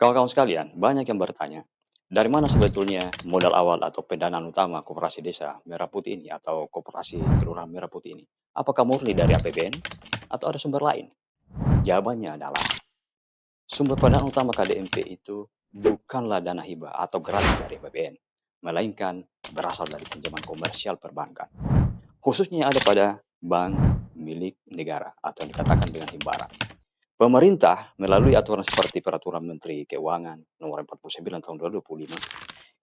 Kawan-kawan sekalian, banyak yang bertanya, dari mana sebetulnya modal awal atau pendanaan utama koperasi desa Merah Putih ini atau koperasi kelurahan Merah Putih ini? Apakah murni dari APBN atau ada sumber lain? Jawabannya adalah sumber pendanaan utama KDMP itu bukanlah dana hibah atau gratis dari APBN, melainkan berasal dari pinjaman komersial perbankan, khususnya yang ada pada bank milik negara atau yang dikatakan dengan himbara. Pemerintah melalui aturan seperti Peraturan Menteri Keuangan Nomor 49 Tahun 2025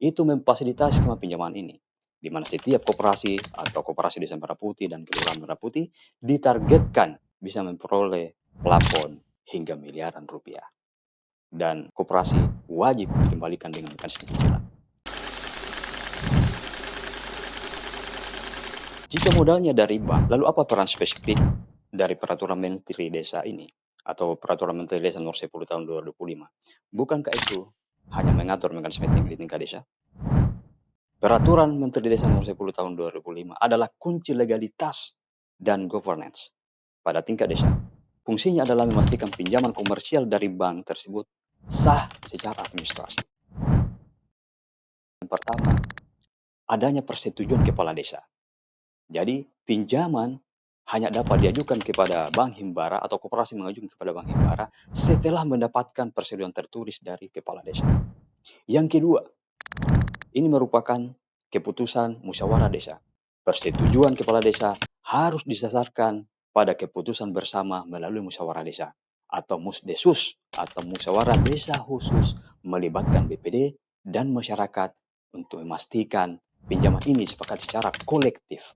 itu memfasilitasi skema pinjaman ini, di mana setiap koperasi atau koperasi desa Merah Putih dan kelurahan Merah Putih ditargetkan bisa memperoleh plafon hingga miliaran rupiah. Dan koperasi wajib dikembalikan dengan mekanisme cicilan. Jika modalnya dari bank, lalu apa peran spesifik dari Peraturan Menteri Desa ini? Atau Peraturan Menteri Desa Nomor 10 Tahun 2005? Bukankah itu hanya mengatur mekanisme di tingkat desa? Peraturan Menteri Desa Nomor 10 Tahun 2005 adalah kunci legalitas dan governance pada tingkat desa. Fungsinya adalah memastikan pinjaman komersial dari bank tersebut sah secara administrasi. Yang pertama, adanya persetujuan kepala desa. Jadi, pinjaman hanya dapat diajukan kepada bank himbara atau koperasi mengajukan kepada bank himbara setelah mendapatkan persetujuan tertulis dari kepala desa. Yang kedua, ini merupakan keputusan musyawarah desa. Persetujuan kepala desa harus didasarkan pada keputusan bersama melalui musyawarah desa atau musdesus atau musyawarah desa khusus melibatkan BPD dan masyarakat untuk memastikan pinjaman ini sepakat secara kolektif.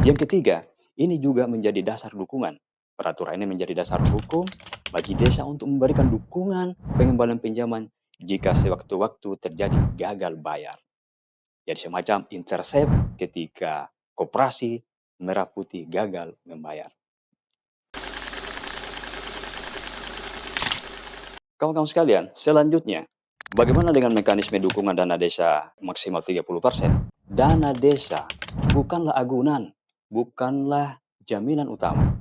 Yang ketiga, ini juga menjadi dasar dukungan. Peraturan ini menjadi dasar hukum bagi desa untuk memberikan dukungan pengembalian pinjaman jika sewaktu-waktu terjadi gagal bayar. Jadi semacam intercept ketika koperasi Merah Putih gagal membayar. Kawan-kawan sekalian, selanjutnya, bagaimana dengan mekanisme dukungan dana desa maksimal 30%? Dana desa bukanlah agunan, bukanlah jaminan utama.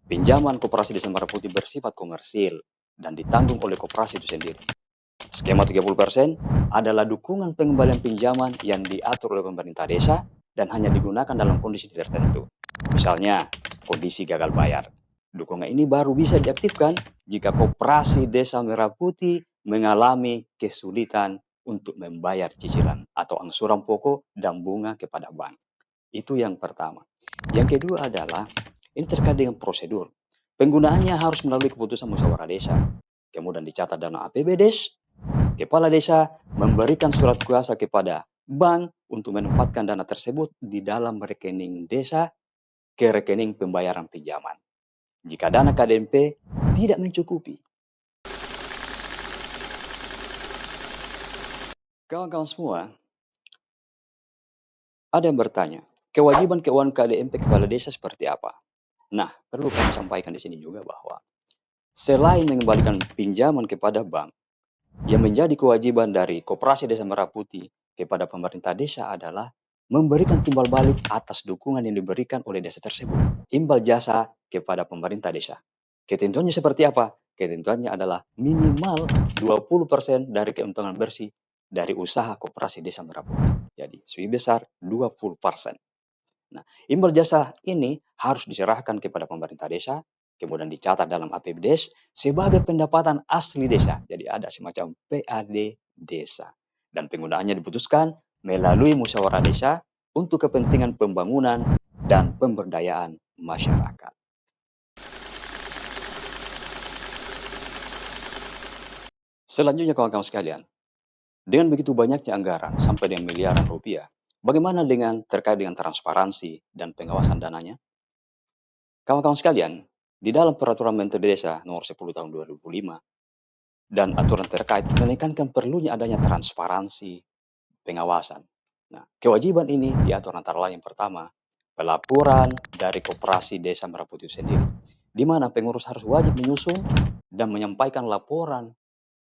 Pinjaman koperasi desa Merah Putih bersifat komersil dan ditanggung oleh koperasi itu sendiri. Skema 30% adalah dukungan pengembalian pinjaman yang diatur oleh pemerintah desa dan hanya digunakan dalam kondisi tertentu. Misalnya, kondisi gagal bayar. Dukungan ini baru bisa diaktifkan jika koperasi desa Merah Putih mengalami kesulitan untuk membayar cicilan atau angsuran pokok dan bunga kepada bank. Itu yang pertama. Yang kedua adalah, ini terkait dengan prosedur. Penggunaannya harus melalui keputusan musyawarah desa. Kemudian dicatat dalam APBDes. Kepala desa memberikan surat kuasa kepada bank untuk menempatkan dana tersebut di dalam rekening desa ke rekening pembayaran pinjaman. Jika dana KDMP tidak mencukupi. Kawan-kawan semua, ada yang bertanya, kewajiban keuangan KDMP kepala desa seperti apa? Nah, perlu kami sampaikan di sini juga bahwa selain mengembalikan pinjaman kepada bank, yang menjadi kewajiban dari Koperasi Desa Merah Putih kepada pemerintah desa adalah memberikan timbal balik atas dukungan yang diberikan oleh desa tersebut. Imbal jasa kepada pemerintah desa. Ketentuannya seperti apa? Ketentuannya adalah minimal 20% dari keuntungan bersih dari usaha Koperasi Desa Merah Putih. Jadi, sebesar 20%. Nah, imbal jasa ini harus diserahkan kepada pemerintah desa, kemudian dicatat dalam APBDes sebagai pendapatan asli desa. Jadi ada semacam PAD desa. Dan penggunaannya diputuskan melalui musyawarah desa untuk kepentingan pembangunan dan pemberdayaan masyarakat. Selanjutnya kawan-kawan sekalian, dengan begitu banyaknya anggaran sampai dengan miliaran rupiah, bagaimana dengan terkait dengan transparansi dan pengawasan dananya? Kawan-kawan sekalian, di dalam Peraturan Menteri Desa Nomor 10 Tahun 2005 dan aturan terkait menekankan perlunya adanya transparansi pengawasan. Nah, kewajiban ini diatur antara lain yang pertama, pelaporan dari Koperasi Desa Merah Putih sendiri, di mana pengurus harus wajib menyusun dan menyampaikan laporan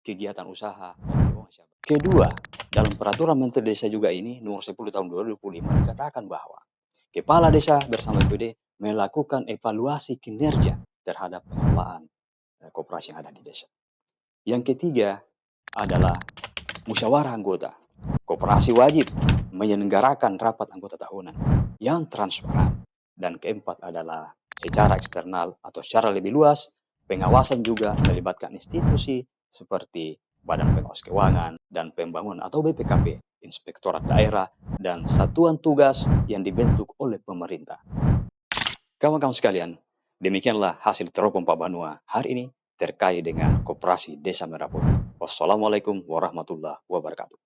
kegiatan usaha dan keuangan siapa. Kedua, dalam Peraturan Menteri Desa juga ini Nomor 10 Tahun 2005 dikatakan bahwa Kepala Desa bersama BPD melakukan evaluasi kinerja terhadap pengelolaan koperasi yang ada di desa. Yang ketiga adalah musyawarah anggota. Koperasi wajib menyelenggarakan rapat anggota tahunan yang transparan. Dan keempat adalah secara eksternal atau secara lebih luas, pengawasan juga melibatkan institusi seperti Badan Pengawas Keuangan dan Pembangunan atau BPKP, Inspektorat Daerah, dan satuan tugas yang dibentuk oleh pemerintah. Kawan-kawan sekalian, demikianlah hasil teropong Pak Banua hari ini terkait dengan Koperasi Desa Merah Putih. Wassalamualaikum warahmatullahi wabarakatuh.